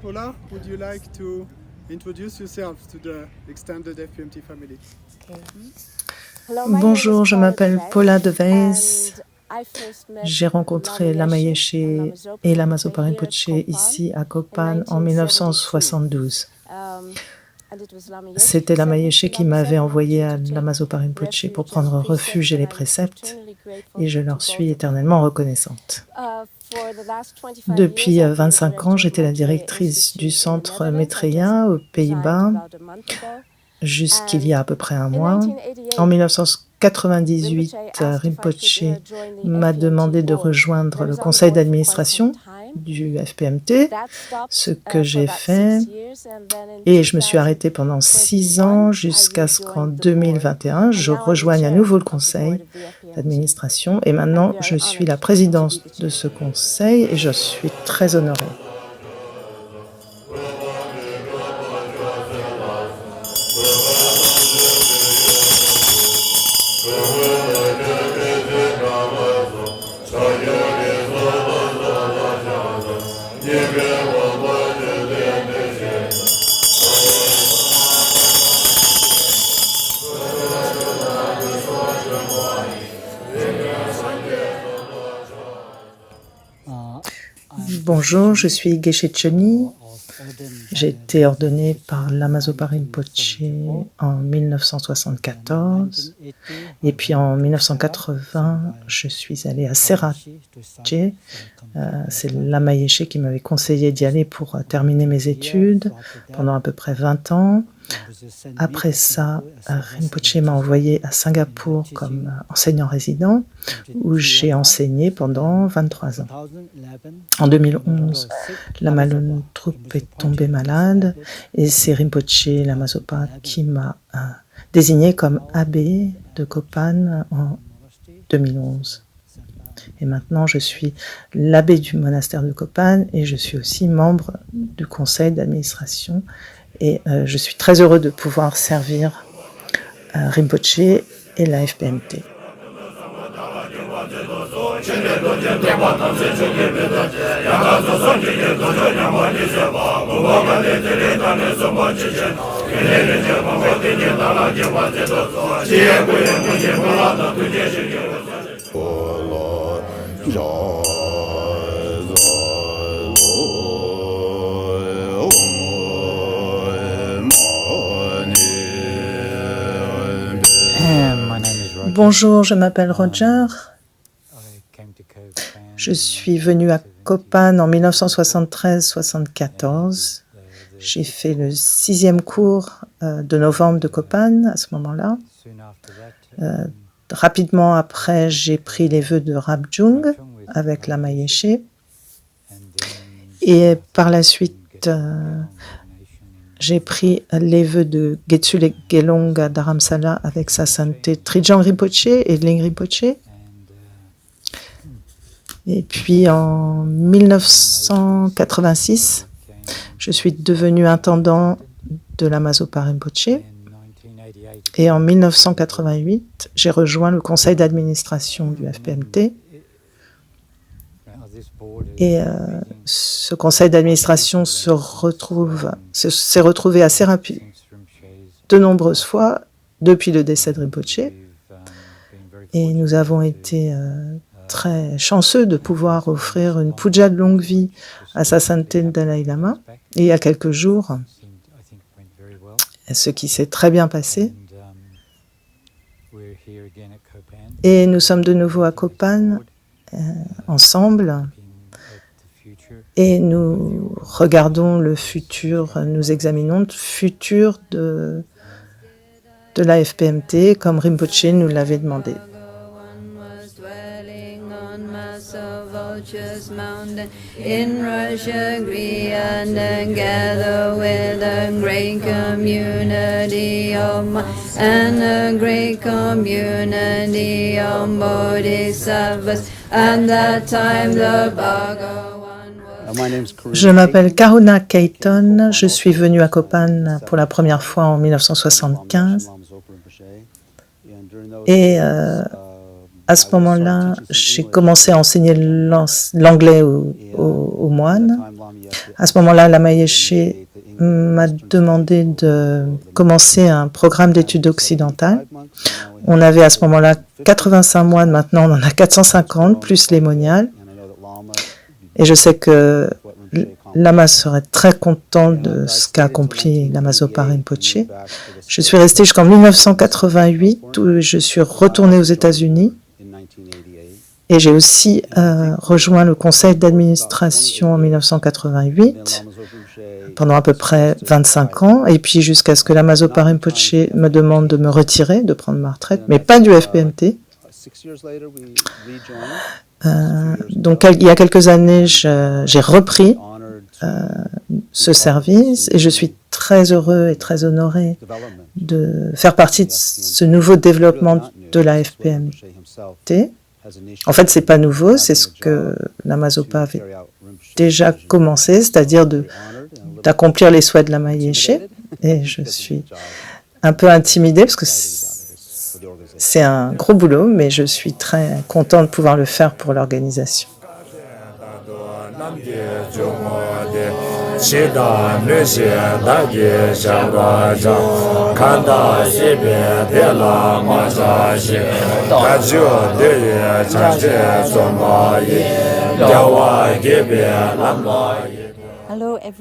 Paula, would you like to introduce yourself to the extended FPMT family? Bonjour, je m'appelle Paula de Weijs. J'ai rencontré Lama Yeshe et Lama Zopa Rinpoche ici à Kopan en 1972. C'était Lama Yeshe qui m'avait envoyé à Lama Zopa Rinpoche pour prendre refuge et les préceptes, et je leur suis éternellement reconnaissante. Depuis 25 ans, j'étais la directrice du centre Maitreya aux Pays-Bas, jusqu'il y a à peu près un mois. En 1998, Rinpoche m'a demandé de rejoindre le conseil d'administration du FPMT, ce que j'ai fait, et je me suis arrêtée pendant 6 ans jusqu'à ce qu'en 2021, je rejoigne à nouveau le conseil d'administration, et maintenant je suis la présidente de ce conseil et je suis très honorée. Bonjour, je suis Geshe Chöni. J'ai été ordonnée par Lama Zopa Rinpoche en 1974. Et puis en 1980, je suis allée à Serache. C'est Lama Yeshe qui m'avait conseillé d'y aller pour terminer mes études pendant à peu près 20 ans. Après ça, Rinpoche m'a envoyé à Singapour comme enseignant résident, où j'ai enseigné pendant 23 ans. En 2011, Lama Longtruk est tombé malade et c'est Rinpoche Lama Zopa qui m'a désigné comme abbé de Kopan en 2011. Et maintenant, je suis l'abbé du monastère de Kopan et je suis aussi membre du conseil d'administration. Et je suis très heureux de pouvoir servir Rinpoche et la FPMT. Bonjour, je m'appelle Roger. Je suis venu à Kopan en 1973-74. J'ai fait le 6e cours de novembre de Kopan à ce moment-là. Rapidement après, j'ai pris les vœux de Rabjung avec Lama Yeshe. Et par la suite, j'ai pris les vœux de Getsule Gelong Dharamsala avec sa sainteté Trijang Rinpoche et Ling Rinpoche. Et puis en 1986, je suis devenu intendant de Lama Zopa Rinpoche. Et en 1988, j'ai rejoint le conseil d'administration du FPMT. Et ce conseil d'administration s'est retrouvé assez rapide, de nombreuses fois, depuis le décès de Rinpoche. Et nous avons été très chanceux de pouvoir offrir une puja de longue vie à sa sainteté le Dalai Lama. Et il y a quelques jours, ce qui s'est très bien passé. Et nous sommes de nouveau à Kopan, ensemble. Et nous regardons le futur, nous examinons le futur de la FPMT, comme Rinpoche nous l'avait demandé. In Russia, agree and gather with a great community and a great community of bodhisattvas. And that time the Bhagavan was... Je m'appelle Karuna Keiton, je suis venue à Kopan pour la première fois en 1975 et à ce moment-là, j'ai commencé à enseigner l'anglais aux moines. À ce moment-là, Lama Yeshe m'a demandé de commencer un programme d'études occidentales. On avait à ce moment-là 85 moines, maintenant on en a 450, plus les moniales. Et je sais que Lama serait très content de ce qu'a accompli Lama Zopa Rinpoche. Je suis restée jusqu'en 1988, où je suis retournée aux États-Unis. Et j'ai aussi rejoint le conseil d'administration en 1988, pendant à peu près 25 ans, et puis jusqu'à ce que Lama Zopa Rinpoche me demande de me retirer, de prendre ma retraite, mais pas du FPMT. Donc il y a quelques années, j'ai repris ce service et je suis très heureux et très honoré de faire partie de ce nouveau développement de la FPMT. En fait, c'est pas nouveau, c'est ce que Lama Zopa avait déjà commencé, c'est-à-dire d'accomplir les souhaits de Lama Yeshe. Et je suis un peu intimidée parce que c'est un gros boulot, mais je suis très contente de pouvoir le faire pour l'organisation.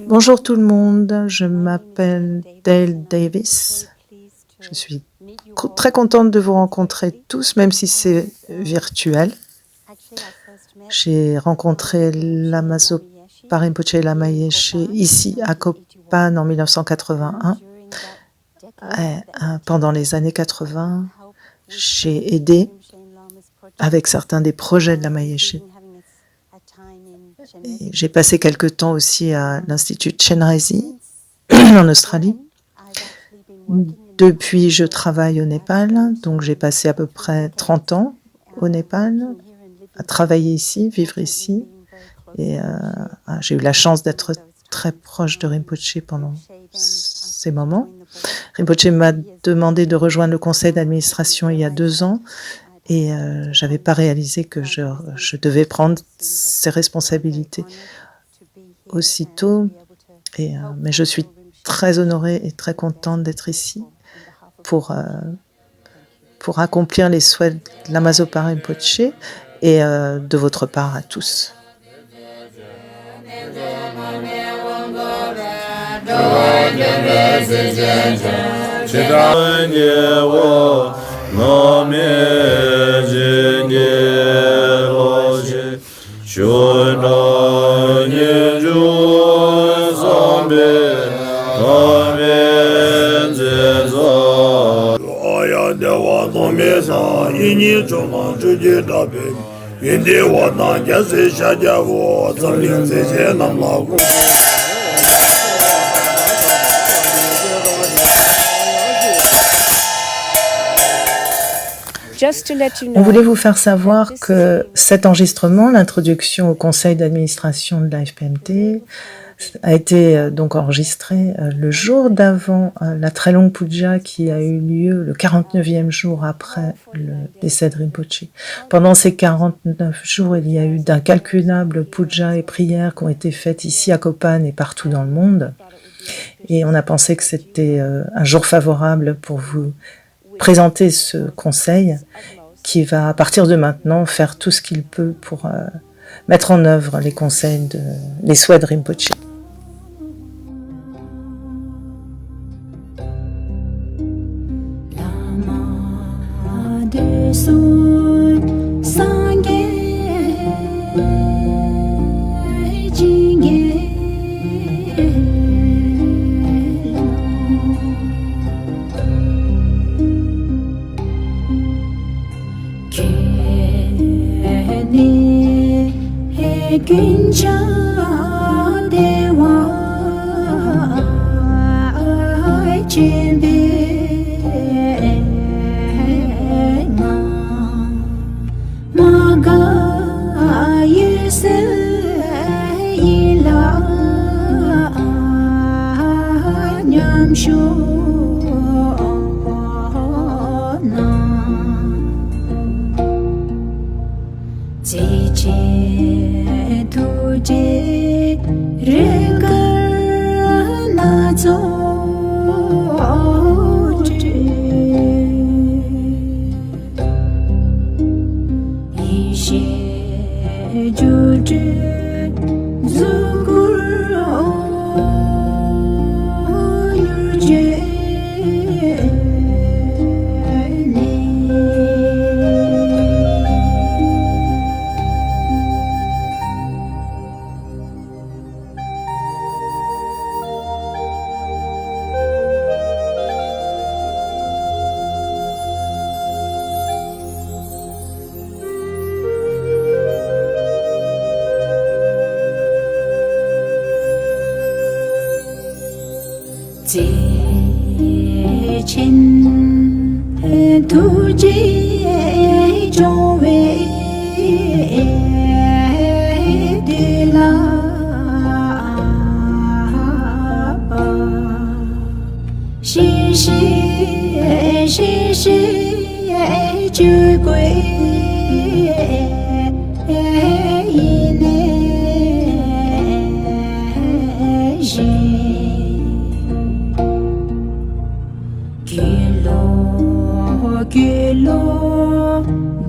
Bonjour tout le monde, je m'appelle Dale Davis. Je suis très contente de vous rencontrer tous, même si c'est virtuel. J'ai rencontré Lama Zopa Rinpoche et Lama Yeshe ici à Kopan en 1981. Pendant les années 80, j'ai aidé avec certains des projets de Lama Yeshe. J'ai passé quelque temps aussi à l'Institut Chenrezig en Australie. Depuis, je travaille au Népal, donc j'ai passé à peu près 30 ans au Népal, à travailler ici, vivre ici. Et j'ai eu la chance d'être très proche de Rinpoche pendant ces moments. Rinpoche m'a demandé de rejoindre le conseil d'administration il y a 2 ans et je n'avais pas réalisé que je devais prendre ces responsabilités aussitôt. Mais je suis très honorée et très contente d'être ici pour accomplir les souhaits de Lama Zopa Rinpoche et de votre part à tous. On voulait vous faire savoir que cet enregistrement, l'introduction au conseil d'administration de la FPMT, a été donc enregistré le jour d'avant la très longue puja qui a eu lieu le 49e jour après le décès de Rinpoche. Pendant ces 49 jours, il y a eu d'incalculables pujas et prières qui ont été faites ici à Kopan et partout dans le monde. Et on a pensé que c'était un jour favorable pour vous présenter ce conseil qui va, à partir de maintenant, faire tout ce qu'il peut pour mettre en œuvre les conseils, les souhaits de Rinpoché.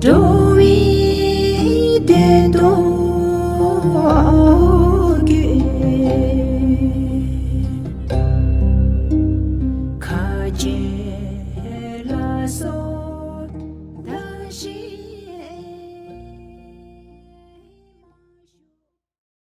Do